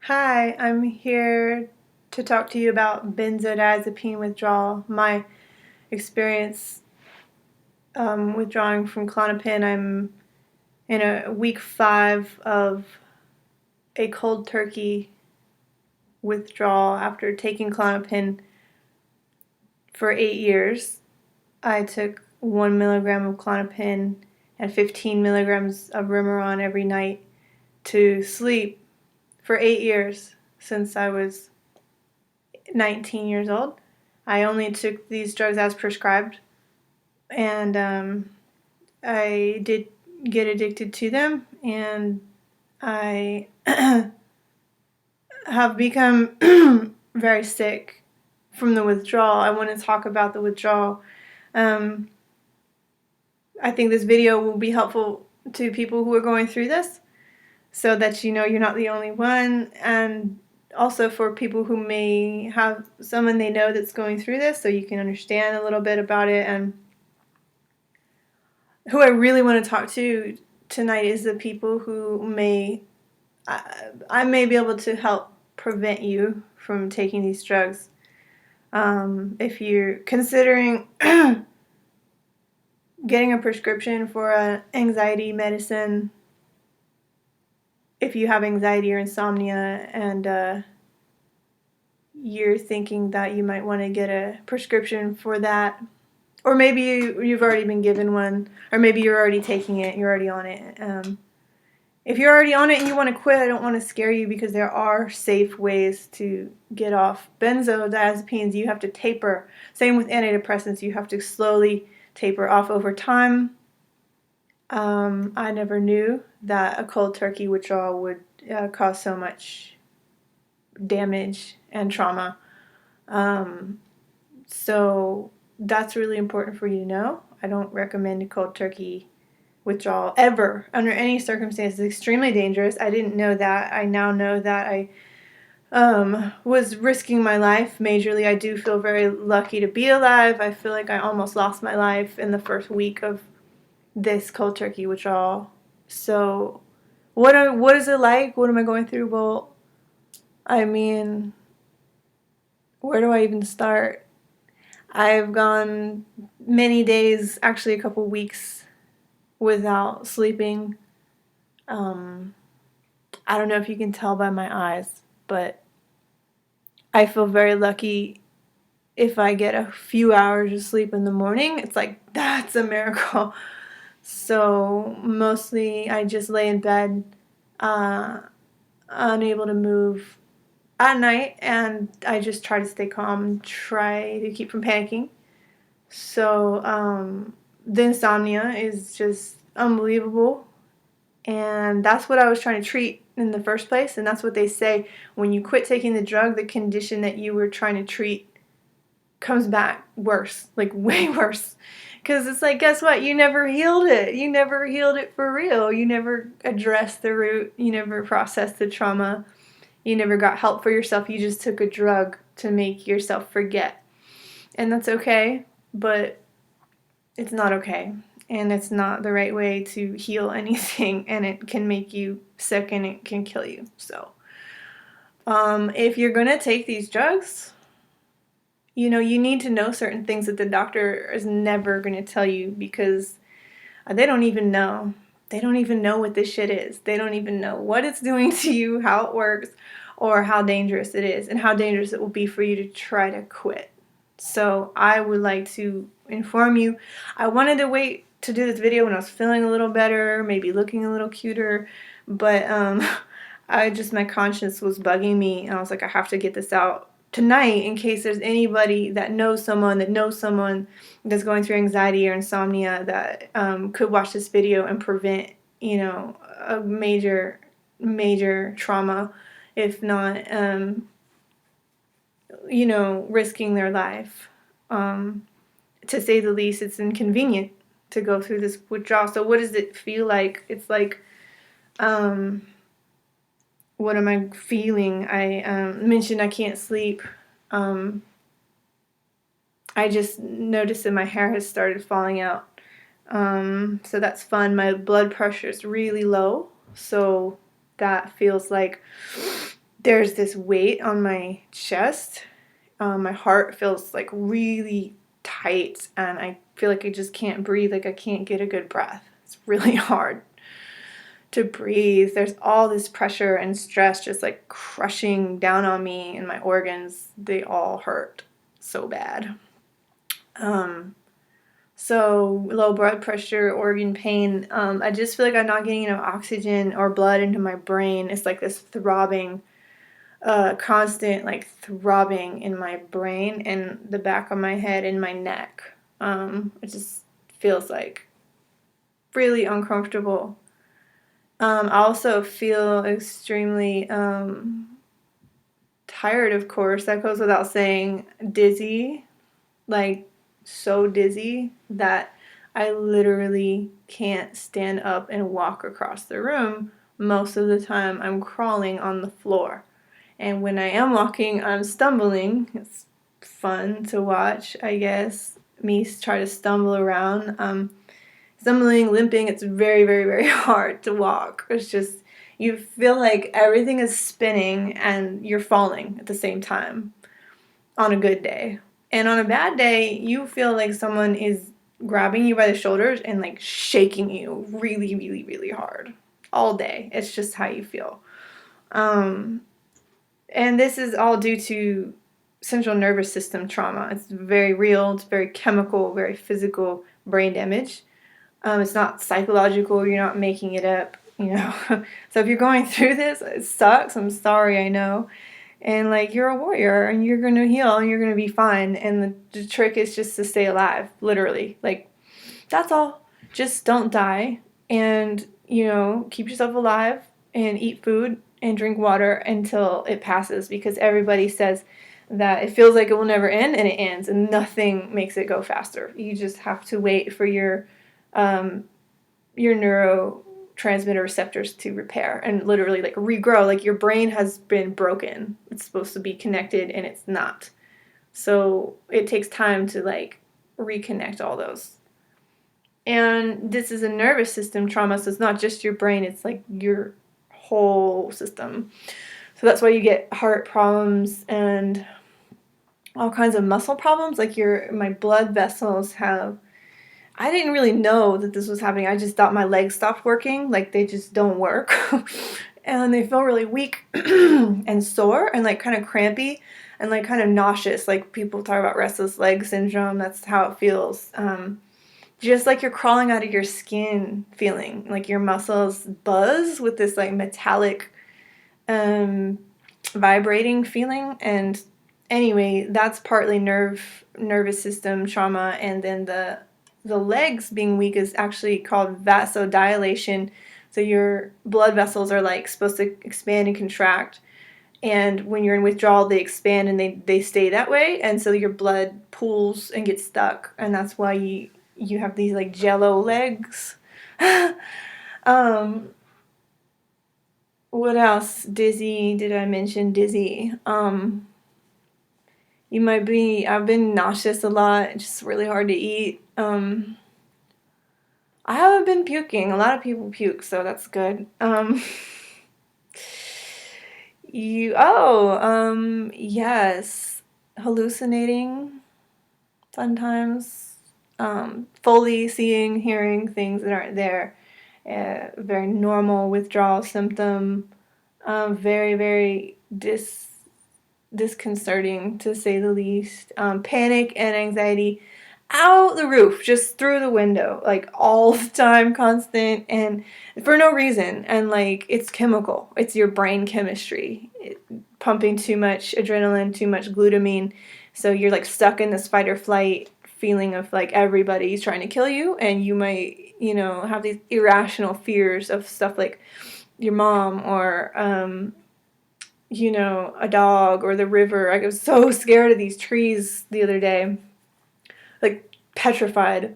Hi, I'm here to talk to you about benzodiazepine withdrawal. My experience withdrawing from Klonopin. I'm in a week 5 of a cold turkey withdrawal after taking Klonopin for 8 years. I took 1 milligram of Klonopin and 15 milligrams of Remeron every night to sleep for 8 years since I was 19 years old. I only took these drugs as prescribed, and I did get addicted to them, and I have become very sick from the withdrawal. I want to talk about the withdrawal. Um, I think this video will be helpful to people who are going through this, so that you know you're not the only one, and also for people who may have someone they know that's going through this, so you can understand a little bit about it. And who I really want to talk to tonight is the people who I may be able to help prevent you from taking these drugs. If you're considering getting a prescription for an anxiety medicine, if you have anxiety or insomnia, and you're thinking that you might want to get a prescription for that, or maybe you've already been given one, or maybe you're already taking it, you're already on it. If you're already on it and you want to quit, I don't want to scare you, because there are safe ways to get off. Benzodiazepines, you have to taper. Same with antidepressants, you have to slowly taper off over time. I never knew that a cold turkey withdrawal would cause so much damage and trauma. So that's really important for you to know. I don't recommend a cold turkey withdrawal ever, under any circumstances. Extremely dangerous. I didn't know that. I now know that. I was risking my life majorly. I do feel very lucky to be alive. I feel like I almost lost my life in the first week of this cold turkey withdrawal. So what is it like? What am I going through? Well, I mean, where do I even start? I've gone many days, actually a couple weeks, without sleeping. I don't know if you can tell by my eyes, but I feel very lucky if I get a few hours of sleep in the morning. It's like, that's a miracle. So mostly I just lay in bed, unable to move at night, and I just try to stay calm, try to keep from panicking. So the insomnia is just unbelievable, and that's what I was trying to treat in the first place. And that's what they say: when you quit taking the drug, the condition that you were trying to treat comes back worse, like way worse. Because it's like, guess what? You never healed it. You never healed it for real. You never addressed the root. You never processed the trauma. You never got help for yourself. You just took a drug to make yourself forget. And that's okay, but it's not okay. And it's not the right way to heal anything. And it can make you sick, and it can kill you. So if you're going to take these drugs, you know, you need to know certain things that the doctor is never going to tell you, because they don't even know. They don't even know what this shit is. They don't even know what it's doing to you, how it works, or how dangerous it is, and how dangerous it will be for you to try to quit. So I would like to inform you. I wanted to wait to do this video when I was feeling a little better, maybe looking a little cuter, but my conscience was bugging me, and I was like, I have to get this out tonight in case there's anybody that knows someone that's going through anxiety or insomnia that could watch this video and prevent, you know, a major trauma, if not, you know, risking their life. To say the least, it's inconvenient to go through this withdrawal. So what does it feel like? It's like, what am I feeling? I mentioned I can't sleep. I just noticed that my hair has started falling out. So that's fun. My blood pressure is really low. So that feels like there's this weight on my chest. My heart feels like really tight, and I feel like I just can't breathe, like I can't get a good breath. It's really hard to breathe. There's all this pressure and stress just like crushing down on me, and my organs, they all hurt so bad. So low blood pressure, organ pain. I just feel like I'm not getting enough oxygen or blood into my brain. It's like this throbbing, constant like throbbing in my brain and the back of my head and my neck. It just feels like really uncomfortable. I also feel extremely tired, of course. That goes without saying. Dizzy, like so dizzy that I literally can't stand up and walk across the room. Most of the time, I'm crawling on the floor. And when I am walking, I'm stumbling. It's fun to watch, I guess. Me try to stumble around. Stumbling, limping, it's very, very, very hard to walk. It's just, you feel like everything is spinning and you're falling at the same time on a good day. And on a bad day, you feel like someone is grabbing you by the shoulders and like shaking you really, really, really hard all day. It's just how you feel. And this is all due to central nervous system trauma. It's very real, it's very chemical, very physical brain damage. It's not psychological, you're not making it up, you know. So if you're going through this, it sucks. I'm sorry, I know. And like, you're a warrior and you're going to heal and you're going to be fine. And the trick is just to stay alive, literally. Like, that's all. Just don't die and, you know, keep yourself alive and eat food and drink water until it passes, because everybody says that it feels like it will never end, and it ends, and nothing makes it go faster. You just have to wait for your neurotransmitter receptors to repair and literally like regrow. Like, your brain has been broken. It's supposed to be connected and it's not. So it takes time to like reconnect all those. And this is a nervous system trauma, so it's not just your brain, it's like your whole system. So that's why you get heart problems and all kinds of muscle problems. Like, my blood vessels have, I didn't really know that this was happening. I just thought my legs stopped working. Like, they just don't work. And they feel really weak and sore and like kind of crampy and like kind of nauseous. Like, people talk about restless leg syndrome. That's how it feels. Just like you're crawling out of your skin feeling. Like, your muscles buzz with this like metallic vibrating feeling. And anyway, that's partly nervous system trauma. And then the legs being weak is actually called vasodilation. So your blood vessels are like supposed to expand and contract, and when you're in withdrawal, they expand and they stay that way, and so your blood pools and gets stuck, and that's why you have these like jello legs. What else? Dizzy. Did I mention dizzy? I've been nauseous a lot. It's just really hard to eat. I haven't been puking. A lot of people puke, so that's good. Yes. Hallucinating sometimes. Fully seeing, hearing things that aren't there. Very normal withdrawal symptom. Very, very disconcerting, to say the least. Panic and anxiety out the roof, just through the window, like all the time, constant, and for no reason. And like, it's chemical. It's your brain chemistry. Pumping too much adrenaline, too much glutamine. So you're like stuck in this fight or flight feeling of like everybody's trying to kill you, and you might, you know, have these irrational fears of stuff like your mom or you know, a dog or the river. Like, I was so scared of these trees the other day, like petrified.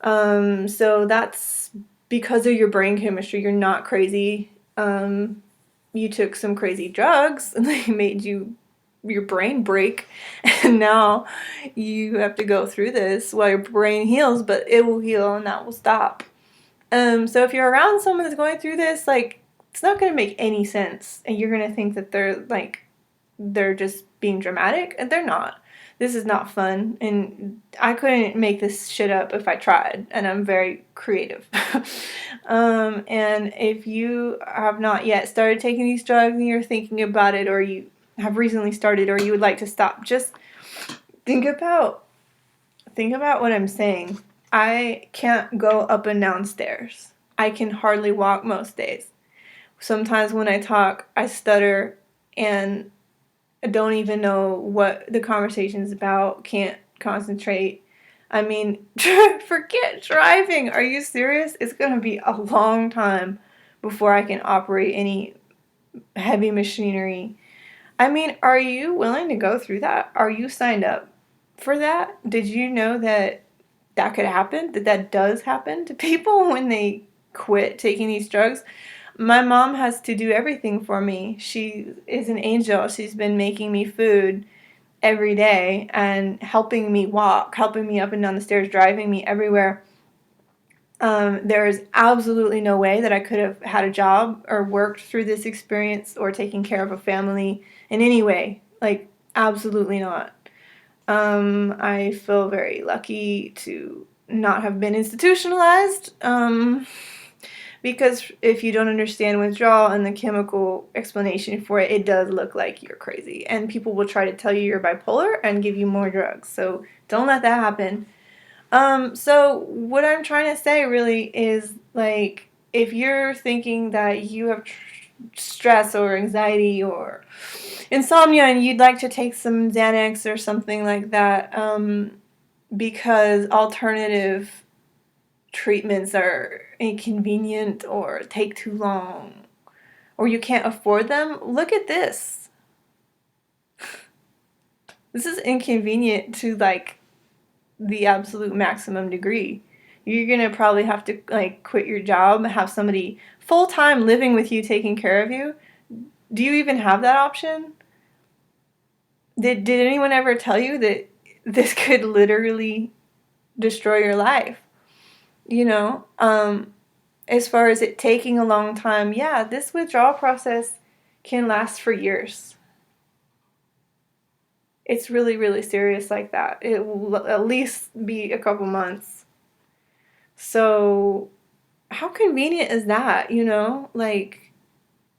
So that's because of your brain chemistry. You're not crazy. You took some crazy drugs and they made your brain break, and now you have to go through this while your brain heals, but it will heal and that will stop. So if you're around someone that's going through this, like, it's not going to make any sense. And you're going to think that they're just being dramatic, and they're not. This is not fun, and I couldn't make this shit up if I tried, and I'm very creative. And if you have not yet started taking these drugs and you're thinking about it, or you have recently started, or you would like to stop, just think about what I'm saying. I can't go up and down stairs. I can hardly walk most days. Sometimes when I talk, I stutter and I don't even know what the conversation is about, can't concentrate. I mean, forget driving. Are you serious? It's going to be a long time before I can operate any heavy machinery. I mean, are you willing to go through that? Are you signed up for that? Did you know that could happen? That does happen to people when they quit taking these drugs? My mom has to do everything for me. She is an angel. She's been making me food every day and helping me walk, helping me up and down the stairs, driving me everywhere. There is absolutely no way that I could have had a job or worked through this experience or taken care of a family in any way. Like, absolutely not. I feel very lucky to not have been institutionalized. Because if you don't understand withdrawal and the chemical explanation for it, it does look like you're crazy. And people will try to tell you you're bipolar and give you more drugs. So don't let that happen. So what I'm trying to say really is, like, if you're thinking that you have stress or anxiety or insomnia and you'd like to take some Xanax or something like that, because alternative treatments are inconvenient or take too long or you can't afford them, look at this. This is inconvenient to, like, the absolute maximum degree. You're gonna probably have to, like, quit your job, have somebody full-time living with you taking care of you. Do you even have that option? Did anyone ever tell you that this could literally destroy your life? You know, as far as it taking a long time, yeah, this withdrawal process can last for years. It's really, really serious like that. It will at least be a couple months. So, how convenient is that, you know? Like,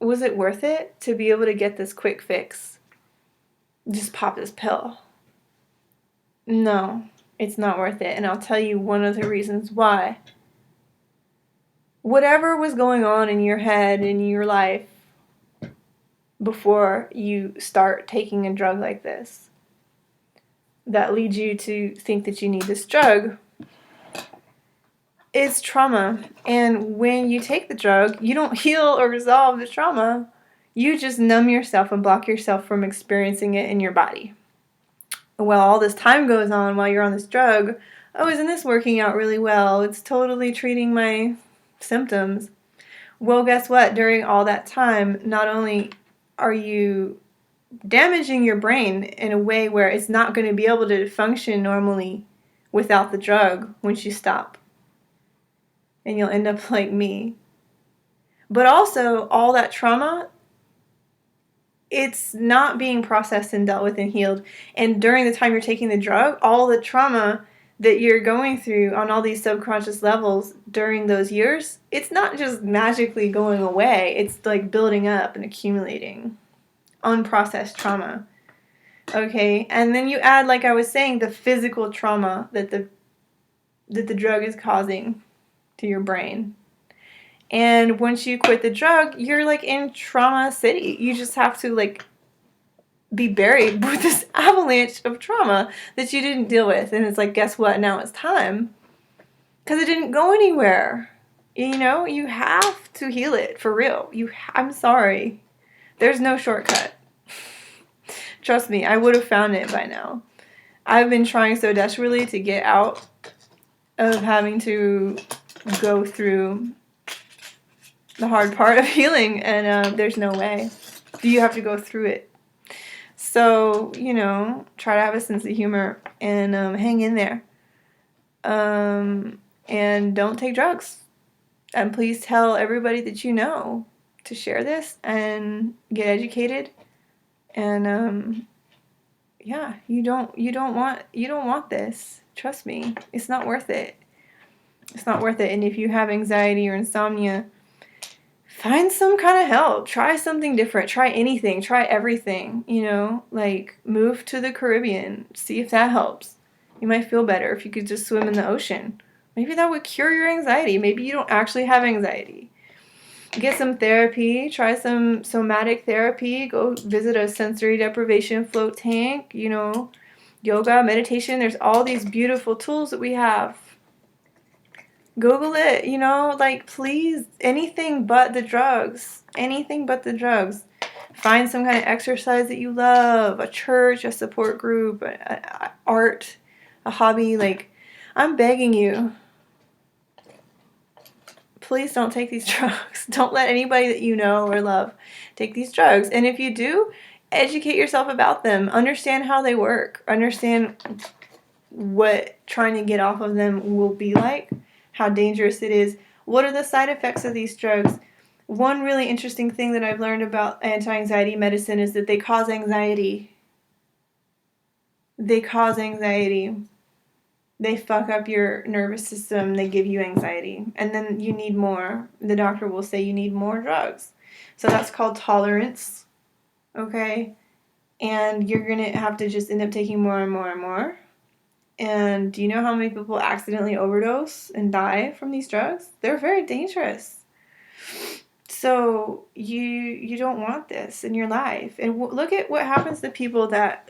was it worth it to be able to get this quick fix? Just pop this pill. No, it's not worth it. And I'll tell you one of the reasons why. Whatever was going on in your head, in your life, before you start taking a drug like this, that leads you to think that you need this drug, is trauma. And when you take the drug, you don't heal or resolve the trauma. You just numb yourself and block yourself from experiencing it in your body. Well, all this time goes on while you're on this drug. Oh, isn't this working out really well? It's totally treating my symptoms. Well, guess what? During all that time, not only are you damaging your brain in a way where it's not going to be able to function normally without the drug once you stop. And you'll end up like me. But also, all that trauma, it's not being processed and dealt with and healed. And during the time you're taking the drug, all the trauma that you're going through on all these subconscious levels during those years, it's not just magically going away. It's like building up and accumulating. Unprocessed trauma. Okay? And then you add, like I was saying, the physical trauma that the drug is causing to your brain. And once you quit the drug, you're like in trauma city. You just have to, like, be buried with this avalanche of trauma that you didn't deal with. And it's like, guess what? Now it's time. Because it didn't go anywhere. You know, you have to heal it for real. I'm sorry. There's no shortcut. Trust me, I would have found it by now. I've been trying so desperately to get out of having to go through the hard part of healing, and there's no way. You have to go through it. So, you know, try to have a sense of humor and hang in there. And don't take drugs. And please tell everybody that you know to share this and get educated. And yeah, you don't want this. Trust me, it's not worth it. It's not worth it. And if you have anxiety or insomnia, find some kind of help. Try something different. Try anything. Try everything. You know, like move to the Caribbean. See if that helps. You might feel better if you could just swim in the ocean. Maybe that would cure your anxiety. Maybe you don't actually have anxiety. Get some therapy. Try some somatic therapy. Go visit a sensory deprivation float tank. You know, yoga, meditation. There's all these beautiful tools that we have. Google it, you know, like please, anything but the drugs. Anything but the drugs. Find some kind of exercise that you love, a church, a support group, art, a hobby. Like, I'm begging you, please don't take these drugs. Don't let anybody that you know or love take these drugs. And if you do, educate yourself about them. Understand how they work. Understand what trying to get off of them will be like. How dangerous it is. What are the side effects of these drugs? One really interesting thing that I've learned about anti-anxiety medicine is that they cause anxiety. They cause anxiety. They fuck up your nervous system. They give you anxiety. And then you need more. The doctor will say you need more drugs. So that's called tolerance. Okay? And you're going to have to just end up taking more and more and more. And do you know how many people accidentally overdose and die from these drugs? They're very dangerous. So you don't want this in your life. And look at what happens to people that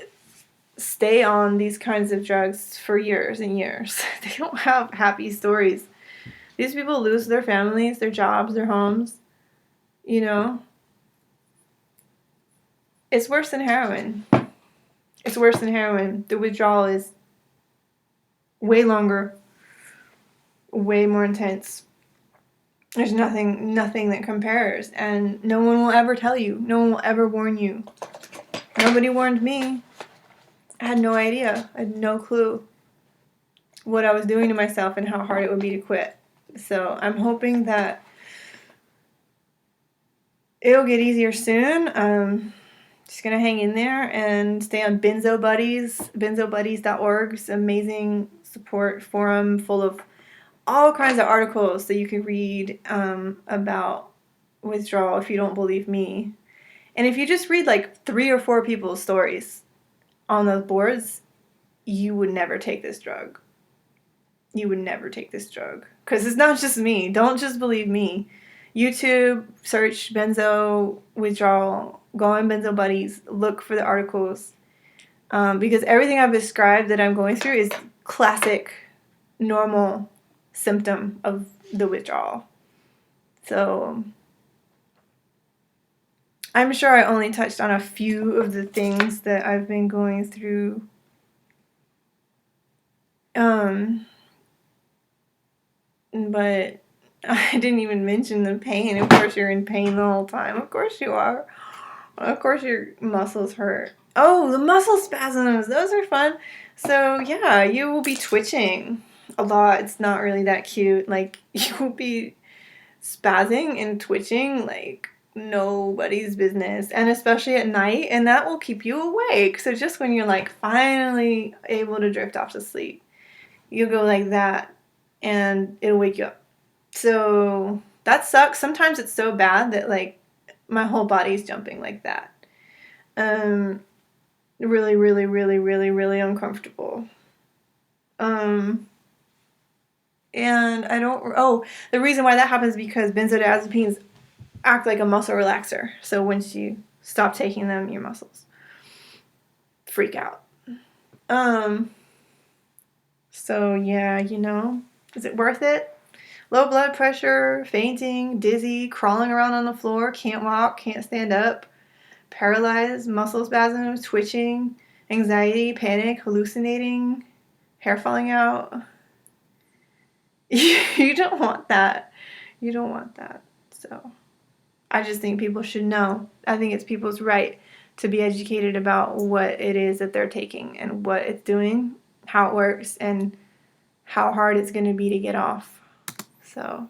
stay on these kinds of drugs for years and years. They don't have happy stories. These people lose their families, their jobs, their homes. You know? It's worse than heroin. It's worse than heroin. The withdrawal is way longer, way more intense. There's nothing that compares, and no one will ever tell you. No one will ever warn you. Nobody warned me. I had no idea. I had no clue what I was doing to myself and how hard it would be to quit. So I'm hoping that it'll get easier soon. Just gonna hang in there and stay on Benzo Buddies, benzobuddies.org. It's an amazing support forum full of all kinds of articles that you can read about withdrawal if you don't believe me. And if you just read like 3 or 4 people's stories on those boards, you would never take this drug. You would never take this drug. Because it's not just me. Don't just believe me. YouTube, search Benzo withdrawal, go on Benzo Buddies, look for the articles. Because everything I've described that I'm going through is classic, normal symptom of the withdrawal. So I'm sure I only touched on a few of the things that I've been going through. But I didn't even mention the pain. Of course you're in pain the whole time. Of course you are. Of course your muscles hurt. Oh, the muscle spasms. Those are fun. So yeah, you will be twitching a lot. It's not really that cute. Like, you will be spazzing and twitching like nobody's business, and especially at night, and that will keep you awake. So just when you're like finally able to drift off to sleep, you'll go like that and it'll wake you up. So that sucks. Sometimes it's so bad that like my whole body's jumping like that. Really, really, really, really, really uncomfortable. And I don't, the reason why that happens is because benzodiazepines act like a muscle relaxer. So once you stop taking them, your muscles freak out. So yeah, you know, is it worth it? Low blood pressure, fainting, dizzy, crawling around on the floor, can't walk, can't stand up, paralyzed, muscle spasms, twitching, anxiety, panic, hallucinating, hair falling out. You don't want that. You don't want that. So I just think people should know. I think it's people's right to be educated about what it is that they're taking and what it's doing, how it works, and how hard it's going to be to get off. So